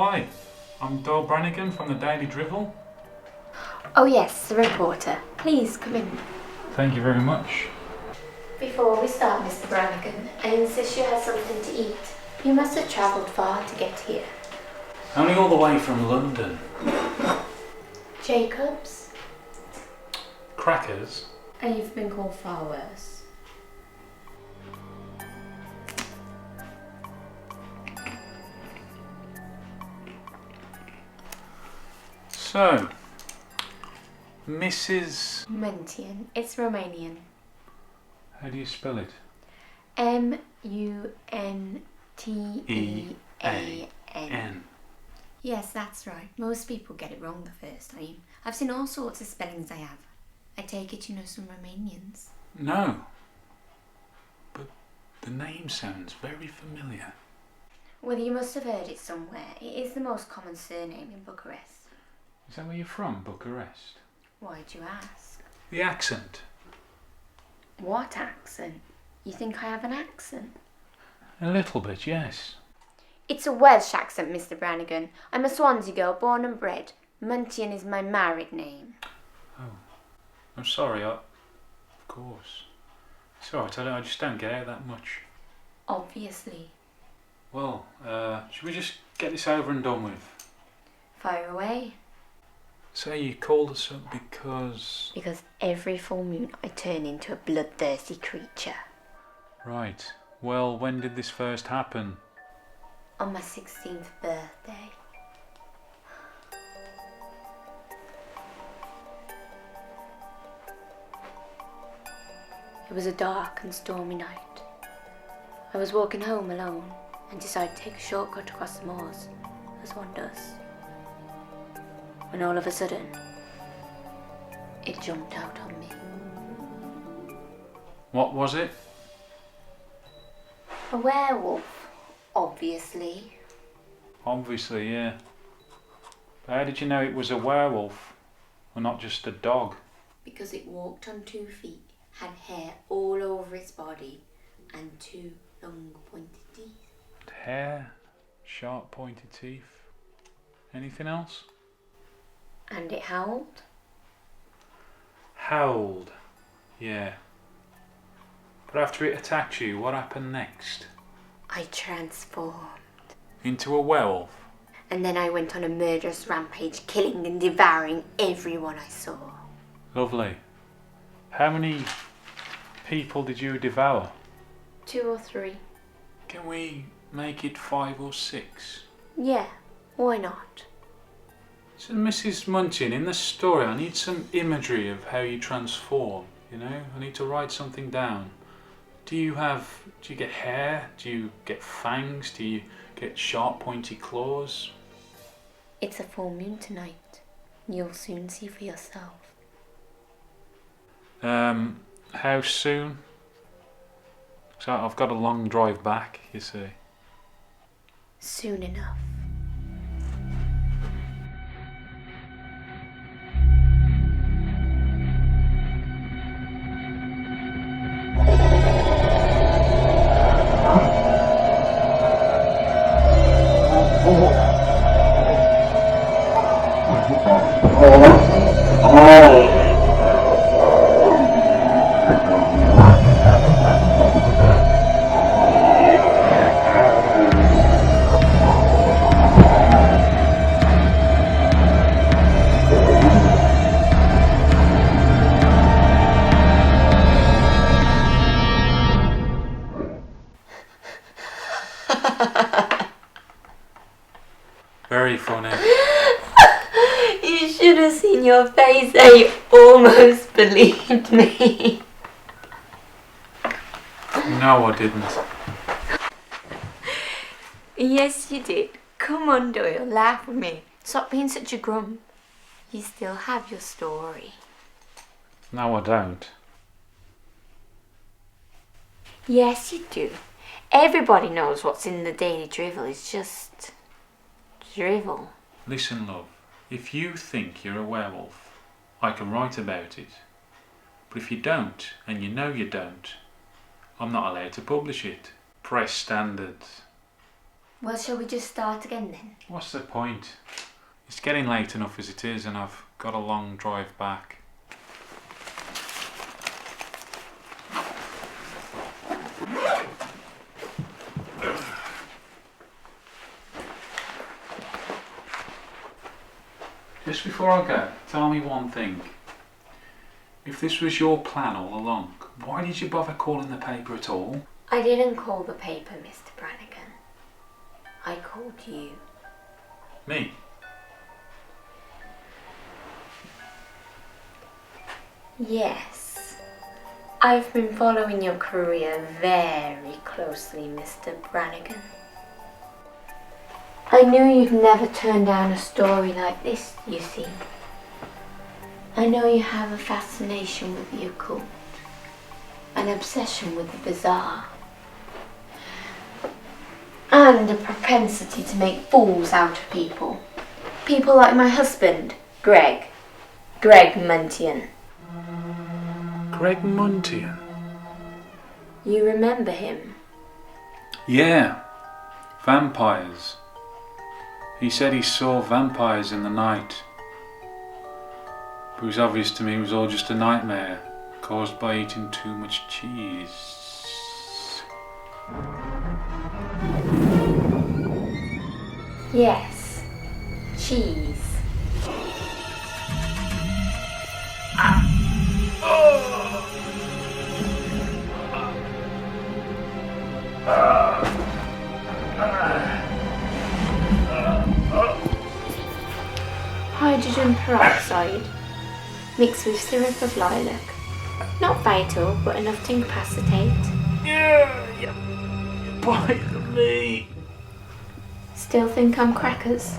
Hi, I'm Doyle Brannigan from the Daily Drivel. Oh yes, the reporter. Please come in. Thank you very much. Before we start, Mr. Brannigan, I insist you have something to eat. You must have travelled far to get here. Only all the way from London. Jacobs? Crackers? And you've been called far worse. So, Mrs. Mercian. It's Romanian. How do you spell it? Muntean. Yes, that's right. Most people get it wrong the first time. I've seen all sorts of spellings I have. I take it you know some Romanians. No, but the name sounds very familiar. Well, you must have heard it somewhere. It is the most common surname in Bucharest. Is that where you're from, Bucharest? Why'd you ask? The accent. What accent? You think I have an accent? A little bit, yes. It's a Welsh accent, Mr. Brannigan. I'm a Swansea girl, born and bred. Mercian is my married name. Oh, I'm sorry, of course. It's alright, I just don't get out that much. Obviously. Well, should we just get this over and done with? Fire away. So you called us up because... Because every full moon I turn into a bloodthirsty creature. Right. Well, when did this first happen? On my 16th birthday. It was a dark and stormy night. I was walking home alone and decided to take a shortcut across the moors, as one does. When all of a sudden, it jumped out on me. What was it? A werewolf, obviously. Obviously, yeah. But how did you know it was a werewolf, or not just a dog? Because it walked on 2 feet, had hair all over its body, and 2 long pointed teeth. Hair, sharp pointed teeth. Anything else? And it howled. Howled, yeah. But after it attacked you, what happened next? I transformed. Into a werewolf? And then I went on a murderous rampage, killing and devouring everyone I saw. Lovely. How many people did you devour? 2 or 3. Can we make it 5 or 6? Yeah, why not? So Mrs. Mercian, in the story I need some imagery of how you transform, you know? I need to write something down. Do you get hair? Do you get fangs? Do you get sharp pointy claws? It's a full moon tonight. You'll soon see for yourself. How soon? So I've got a long drive back, you see. Soon enough. Very funny. You should have seen your face. I almost believed me. No, I didn't. Yes, you did. Come on, Doyle, laugh with me. Stop being such a grump. You still have your story. No, I don't. Yes, you do. Everybody knows what's in the Daily Drivel. It's just drivel. Listen, love. If you think you're a werewolf, I can write about it. But if you don't, and you know you don't, I'm not allowed to publish it. Press standards. Well, shall we just start again then? What's the point? It's getting late enough as it is, and I've got a long drive back. Just before I go, tell me one thing. If this was your plan all along, why did you bother calling the paper at all? I didn't call the paper, Mr. Brannigan. I called you. Me? Yes. I've been following your career very closely, Mr. Brannigan. I knew you'd never turn down a story like this, you see. I know you have a fascination with the occult, an obsession with the bizarre, and a propensity to make fools out of people. People like my husband, Greg Muntian. Greg Muntian? You remember him? Yeah, vampires. He said he saw vampires in the night. But it was obvious to me it was all just a nightmare caused by eating too much cheese. Yes, cheese. Hydrogen peroxide mixed with syrup of lilac. Not fatal, but enough to incapacitate. Yeah. Bite me. Still think I'm crackers?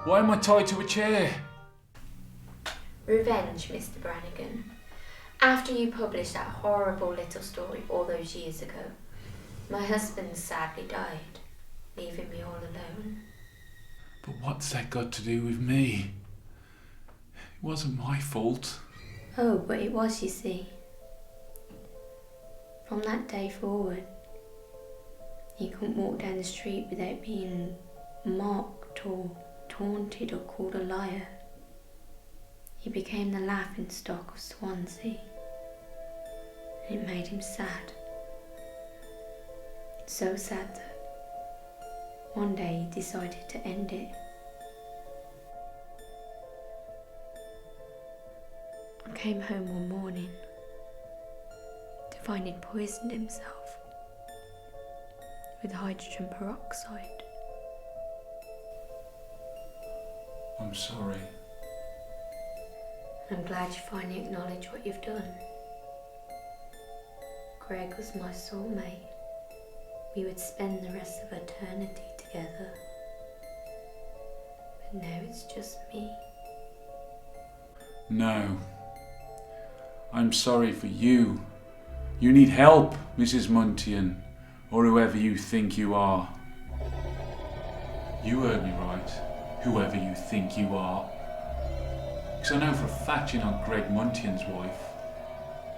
Why am I tied to a chair? Revenge, Mr. Brannigan. After you published that horrible little story all those years ago, my husband sadly died, leaving me all alone. But what's that got to do with me? It wasn't my fault. Oh, but it was, you see. From that day forward, he couldn't walk down the street without being mocked or taunted or called a liar. He became the laughing stock of Swansea, and it made him sad. So sad that one day he decided to end it. I came home one morning to find he'd poisoned himself with hydrogen peroxide. I'm sorry. I'm glad you finally acknowledge what you've done. Greg was my soulmate. We would spend the rest of eternity together. But now it's just me. No. I'm sorry for you. You need help, Mrs. Muntian, or whoever you think you are. You heard me right. Whoever you think you are. Because I know for a fact you're not Greg Muntian's wife.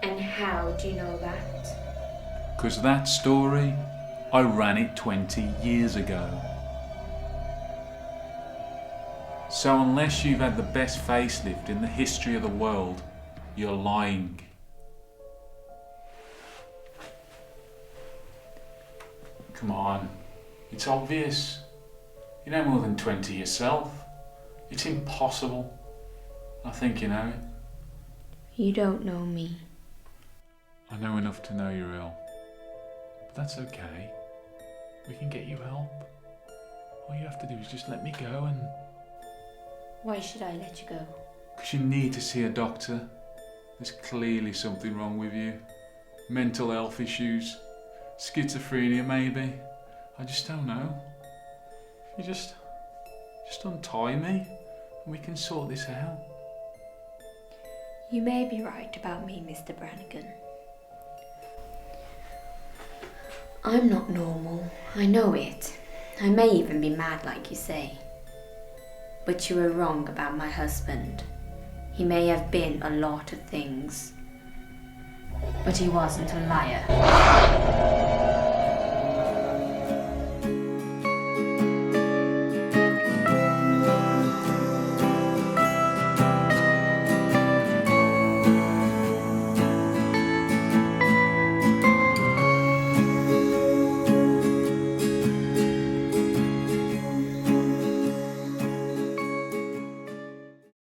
And how do you know that? Because that story, I ran it 20 years ago. So unless you've had the best facelift in the history of the world, you're lying. Come on, it's obvious. You know more than 20 yourself. It's impossible. I think you know it. You don't know me. I know enough to know you're ill. But that's okay. We can get you help. All you have to do is just let me go and... Why should I let you go? Because you need to see a doctor. There's clearly something wrong with you. Mental health issues. Schizophrenia maybe. I just don't know. You just untie me and we can sort this out. You may be right about me, Mr. Brannigan. I'm not normal. I know it. I may even be mad like you say. But you were wrong about my husband. He may have been a lot of things, but he wasn't a liar.